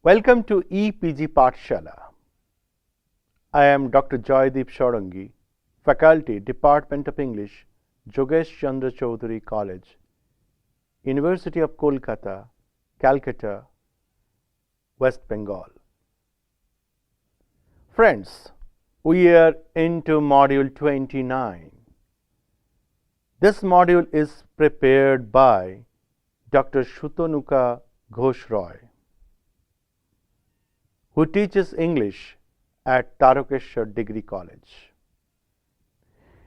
Welcome to EPG Pathshala. I am Dr. Joydeep Shorangi, Faculty, Department of English, Jogesh Chandra Chaudhary College, University of Kolkata, Calcutta, West Bengal. Friends, we are into Module 29. This module is prepared by Dr. Shutonuka Ghosh Roy, who teaches English at Tarakeshwar Degree College.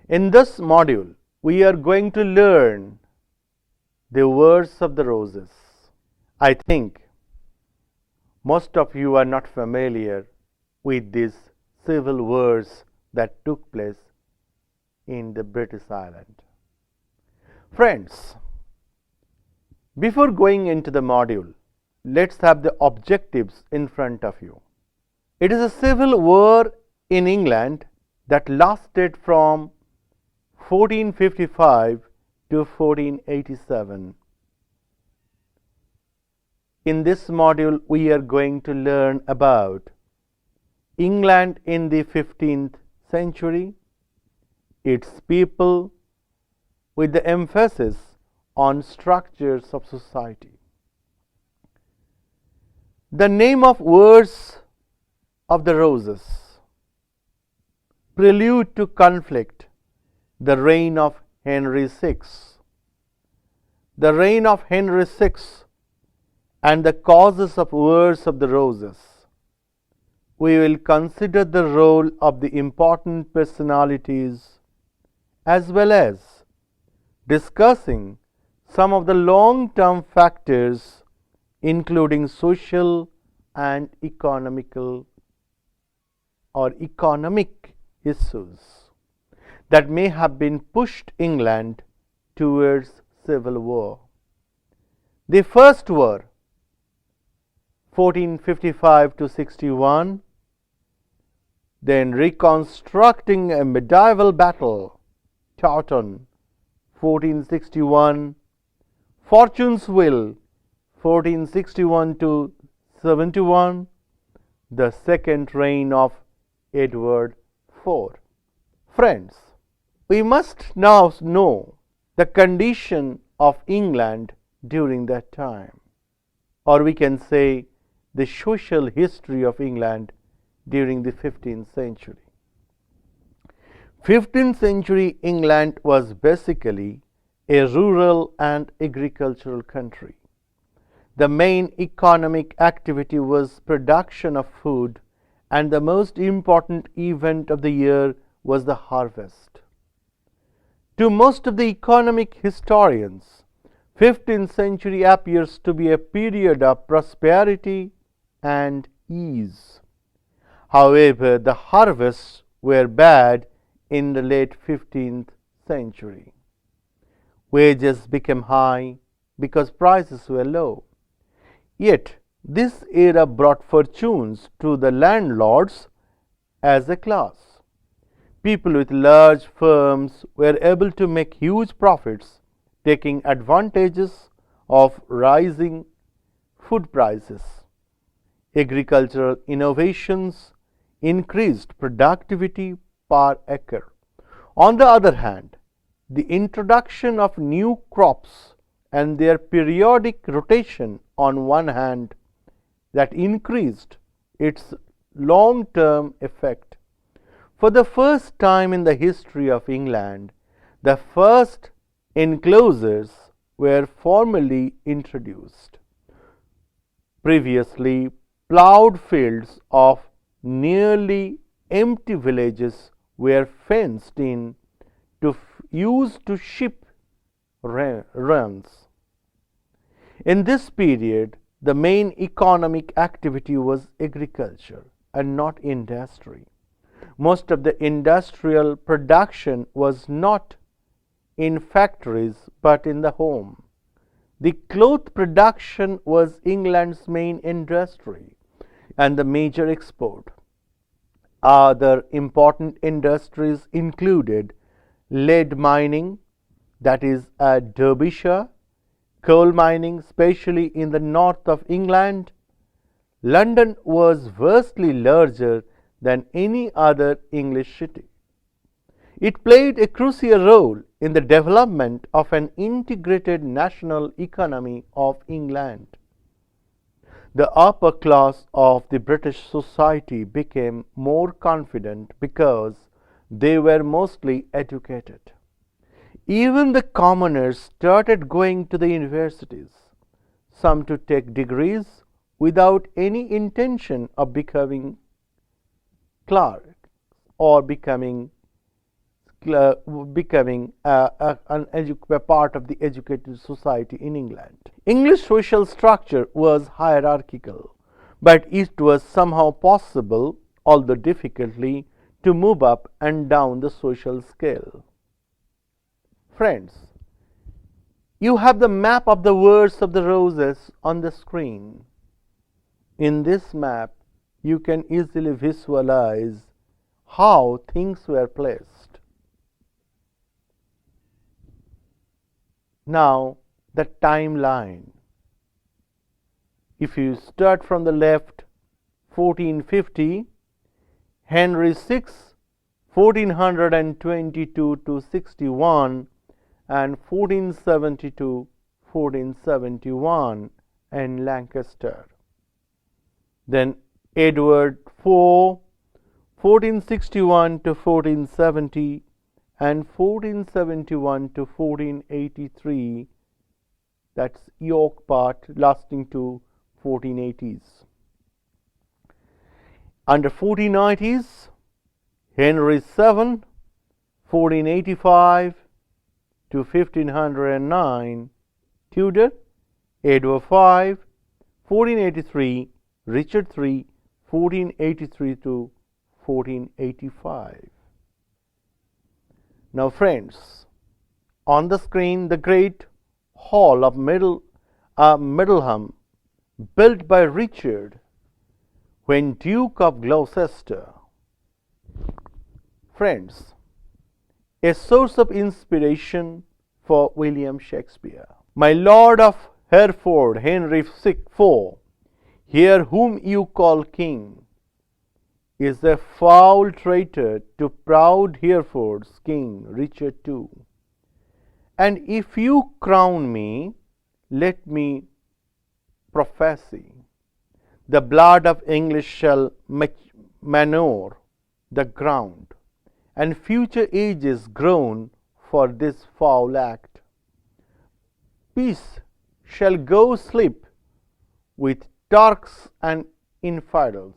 In this module, we are going to learn the words of the roses. I think most of you are not familiar with these civil wars that took place in the British Island. Friends, before going into the module, let's have the objectives in front of you. It is a civil war in England that lasted from 1455 to 1487. In this module, we are going to learn about England in the 15th century, its people, with the emphasis on structures of society. The name of Wars of the Roses, prelude to conflict, the reign of Henry VI. The reign of Henry VI and the causes of Wars of the Roses. We will consider the role of the important personalities as well as discussing some of the long-term factors including social and economic issues that may have been pushed England towards civil war. The first war, 1455 to 61, then reconstructing a medieval battle, Towton, 1461, Fortune's Will, 1461 to 71, the second reign of Edward IV. Friends, we must now know the condition of England during that time, or we can say the social history of England during the 15th century. 15th century England was basically a rural and agricultural country. The main economic activity was production of food, and the most important event of the year was the harvest. To most of the economic historians, 15th century appears to be a period of prosperity and ease. However, the harvests were bad in the late 15th century. Wages became high because prices were low. Yet, this era brought fortunes to the landlords as a class. People with large firms were able to make huge profits, taking advantages of rising food prices. Agricultural innovations increased productivity per acre. On the other hand, the introduction of new crops and their periodic rotation on one hand that increased its long-term effect. For the first time in the history of England, the first enclosures were formally introduced. Previously, ploughed fields of nearly empty villages were fenced in used to sheep runs. In this period, the main economic activity was agriculture and not industry. Most of the industrial production was not in factories but in the home. The cloth production was England's main industry and the major export. Other important industries included lead mining, that is at Derbyshire, coal mining, especially in the north of England, London was vastly larger than any other English city. It played a crucial role in the development of an integrated national economy of England. The upper class of the British society became more confident because they were mostly educated. Even the commoners started going to the universities, some to take degrees without any intention of becoming clerks or becoming a part of the educated society in England. English social structure was hierarchical, but it was somehow possible, although difficultly, to move up and down the social scale. Friends, you have the map of the Wars of the Roses on the screen. In this map, you can easily visualize how things were placed. Now, the timeline. If you start from the left, 1450, Henry VI, 1422 to 61, and 1472, 1471 in Lancaster. Then Edward IV, 1461 to 1470, and 1471 to 1483, that's York part, lasting to 1480s. Under 1490s, Henry VII, 1485 to 1509, Tudor, Edward V, 1483, Richard III, 1483 to 1485. Now friends, on the screen the great hall of Middleham, built by Richard when Duke of Gloucester. Friends, a source of inspiration for William Shakespeare. My Lord of Hereford, Henry IV, here whom you call king, is a foul traitor to proud Hereford's king, Richard II. And if you crown me, let me prophesy, the blood of English shall manure the ground, and future ages groan for this foul act. Peace shall go sleep with Turks and infidels,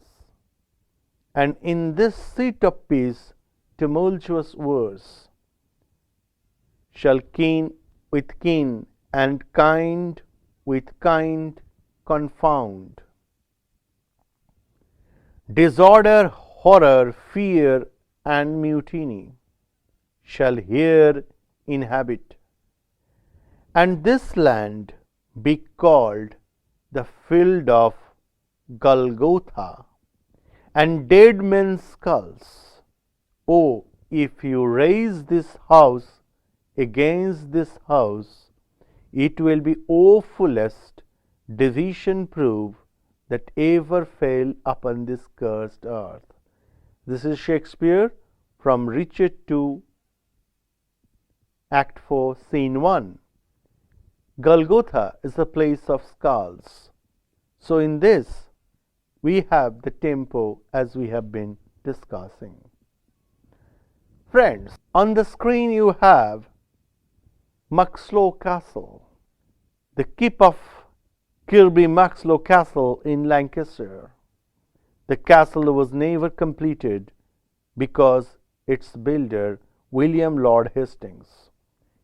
and in this seat of peace tumultuous wars shall keen with keen and kind with kind confound. Disorder, horror, fear, and mutiny shall here inhabit, and this land be called the field of Golgotha and dead men's skulls. Oh, if you raise this house against this house, it will be awfulest division proof that ever fell upon this cursed earth. This is Shakespeare from Richard II, Act 4, Scene 1. Golgotha is a place of skulls. So in this, we have the tempo as we have been discussing. Friends, on the screen you have Muxloe Castle, the keep of Kirby Muxloe Castle in Lancaster. The castle was never completed because its builder, William Lord Hastings,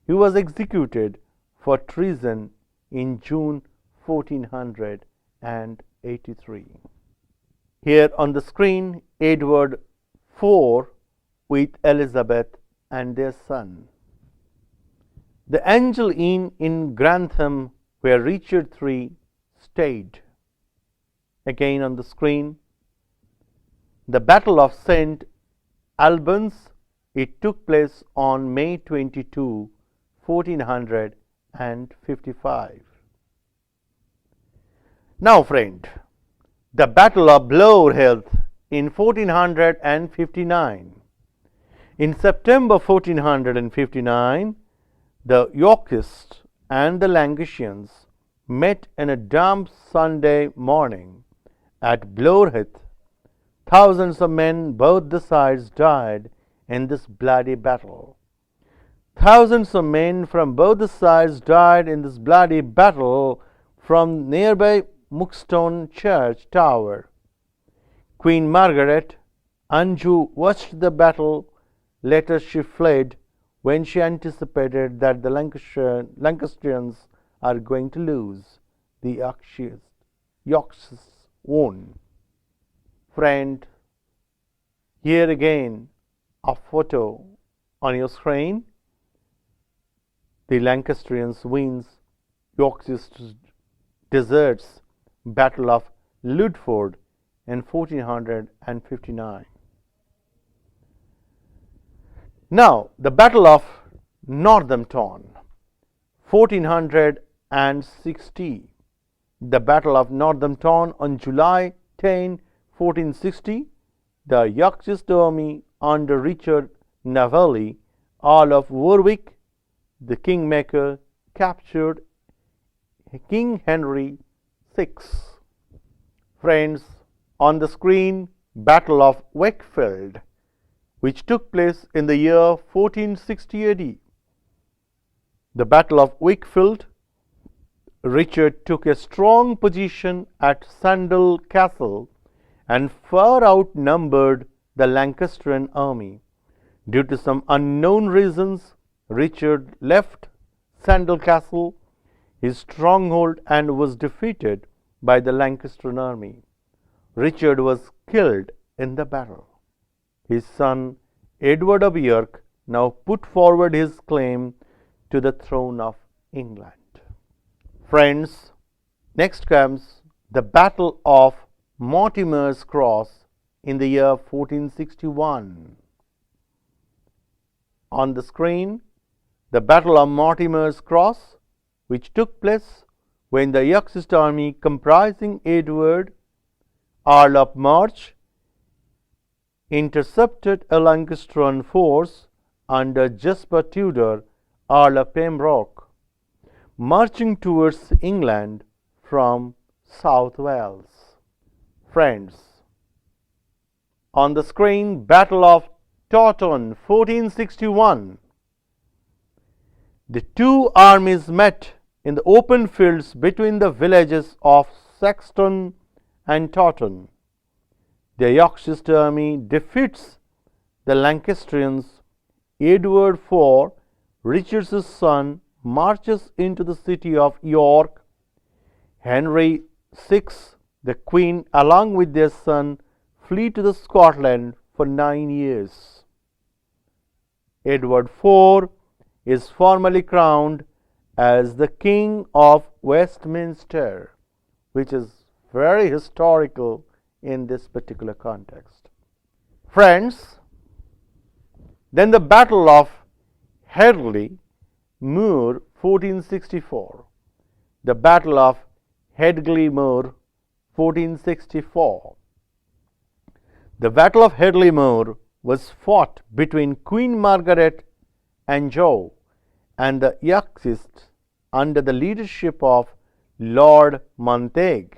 he was executed for treason in June 1483. Here on the screen, Edward IV with Elizabeth and their son. The Angel Inn in Grantham, where Richard III stayed. Again on the screen, the Battle of St. Albans. It took place on May 22, 1455. Now, friend, The Battle of Bloreheath in 1459. In September 1459, the Yorkists and the Lancashires met in a damp Sunday morning at Bloreheath. Thousands of men, both the sides, died in this bloody battle. Thousands of men from both the sides died in this bloody battle from nearby Muxloe Church Tower. Queen Margaret Anjou watched the battle. Later she fled when she anticipated that the Lancastrians are going to lose. The Yorks won. Friend, here again a photo on your screen. The Lancastrians wins Yorkist deserts Battle of Ludford in 1459. Now, the Battle of Northampton, 1460. The Battle of Northampton on July 10, 1460, the Yorkist army under Richard Navelli, Earl of Warwick, the Kingmaker, captured King Henry VI. Friends, on the screen, Battle of Wakefield, which took place in the year 1460 AD. The Battle of Wakefield, Richard took a strong position at Sandal Castle and far outnumbered the Lancastrian army. Due to some unknown reasons, Richard left Sandal Castle, his stronghold, and was defeated by the Lancastrian army. Richard was killed in the battle. His son Edward of York now put forward his claim to the throne of England. Friends, next comes the Battle of Mortimer's Cross in the year 1461. On the screen, the Battle of Mortimer's Cross, which took place when the Yorkist army comprising Edward, Earl of March, intercepted a Lancastrian force under Jasper Tudor, Earl of Pembroke, marching towards England from South Wales. Friends, on the screen, Battle of Towton, 1461. The two armies met in the open fields between the villages of Saxton and Towton. The Yorkist army defeats the Lancastrians. Edward IV, Richard's son, marches into the city of York. Henry VI, the Queen, along with their son, flee to Scotland for 9 years. Edward IV is formally crowned as the King of Westminster, which is very historical in this particular context. Friends, then the Battle of Hedgeley, Moor, 1464. The Battle of Hedgeley, Moor, 1464. The Battle of Hedgeley, Moor was fought between Queen Margaret Anjou and the Yorkists under the leadership of Lord Montague.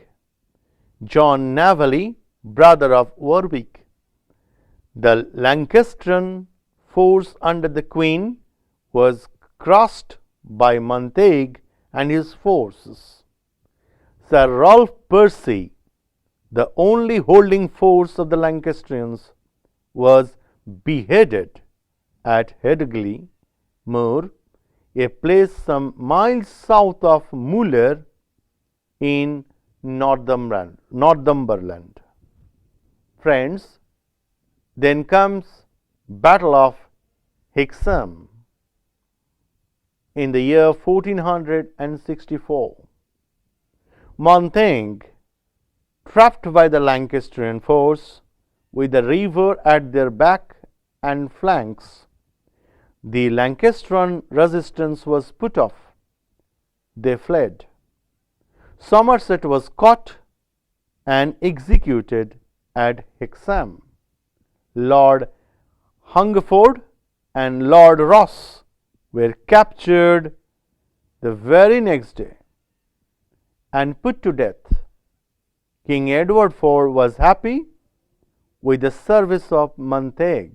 John Navelli, brother of Warwick. The Lancastrian force under the Queen was crushed by Montague and his forces. Sir Ralph Percy, the only holding force of the Lancastrians, was beheaded at Hedgeley Moor, a place some miles south of Moor in Northumberland. Friends, then comes Battle of Hexam in the year 1464. Montague, trapped by the Lancastrian force with the river at their back and flanks, the Lancastrian resistance was put off. They fled. Somerset was caught and executed at Hexam. Lord Hungerford and Lord Ross were captured the very next day and put to death. King Edward IV was happy with the service of Montague.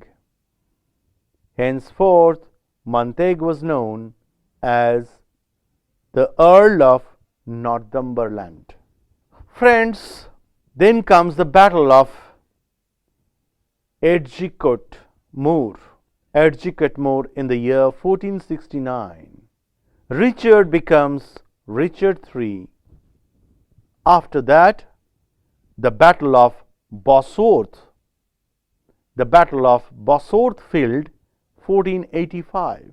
Henceforth, Montague was known as the Earl of Northumberland. Friends, then comes the Battle of Edgecote Moor in the year 1469. Richard becomes Richard III. After that, the Battle of Bosworth. The Battle of Bosworth Field, 1485.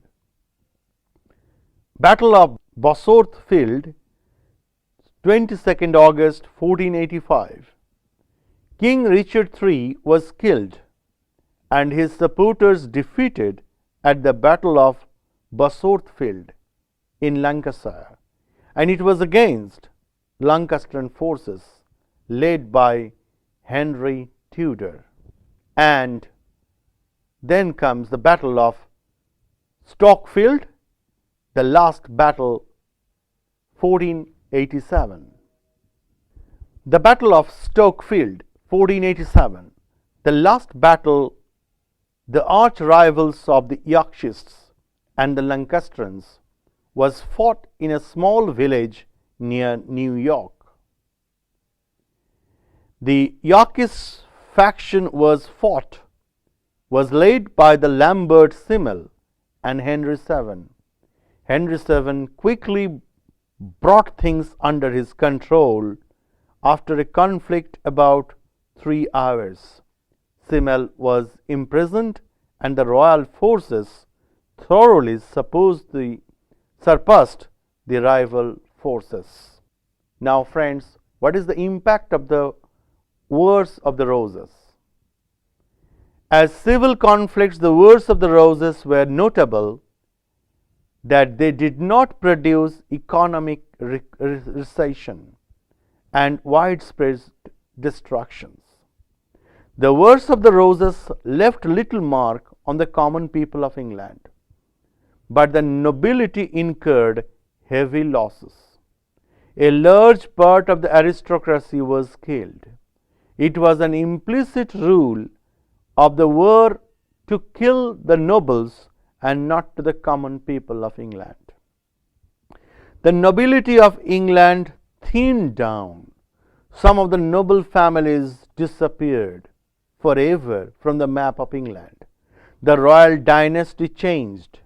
Battle of Bosworth Field, 22nd August 1485. King Richard III was killed and his supporters defeated at the Battle of Bosworth Field in Lancashire, and it was against Lancastrian forces led by Henry Tudor. And then comes the Battle of Stoke Field, the last battle, 1487. The Battle of Stoke Field, 1487, the last battle. The arch rivals of the Yorkists and the Lancastrians was fought in a small village near New York. The Yorkist faction was led by the Lambert Simnel and Henry VII. Henry VII quickly brought things under his control after a conflict about 3 hours. Simnel was imprisoned and the royal forces thoroughly surpassed the rival forces. Now friends, what is the impact of the Wars of the Roses? As civil conflicts, the Wars of the Roses were notable that they did not produce economic recession and widespread destructions. The Wars of the Roses left little mark on the common people of England, but the nobility incurred heavy losses. A large part of the aristocracy was killed. It was an implicit rule of the war to kill the nobles and not to the common people of England. The nobility of England thinned down. Some of the noble families disappeared forever from the map of England. The royal dynasty changed.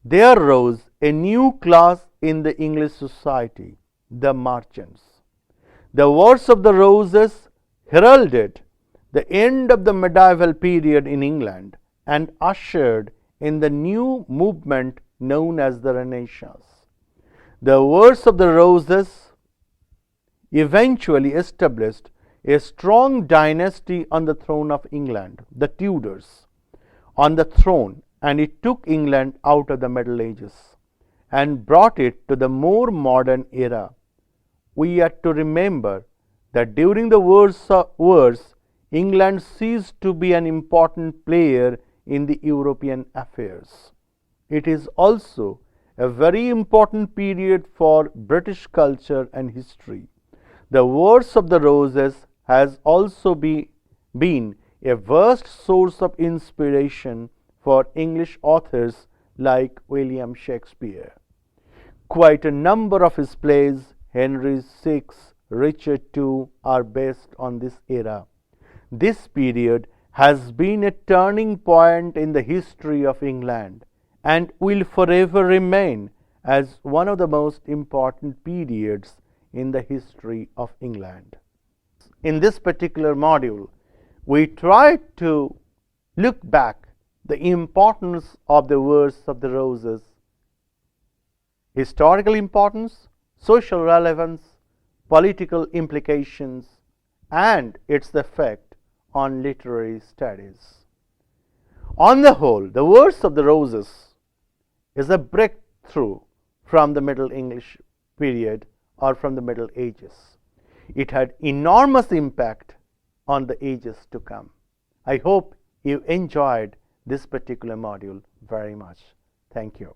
There rose a new class in the English society, the merchants. The Wars of the Roses heralded the end of the medieval period in England and ushered in the new movement known as the Renaissance. The Wars of the Roses eventually established a strong dynasty on the throne of England, the Tudors, on the throne, and it took England out of the Middle Ages and brought it to the more modern era. We are to remember that during the wars, England ceased to be an important player in the European affairs. It is also a very important period for British culture and history. The Wars of the Roses has also been a vast source of inspiration for English authors like William Shakespeare. Quite a number of his plays, Henry VI, Richard II, are based on this era. This period has been a turning point in the history of England and will forever remain as one of the most important periods in the history of England. In this particular module, we try to look back the importance of the Wars of the Roses, historical importance, social relevance, political implications, and its effect on literary studies. On the whole, the Wars of the Roses is a breakthrough from the Middle English period or from the Middle Ages. it had enormous impact on the ages to come. I hope you enjoyed this particular module very much. Thank you.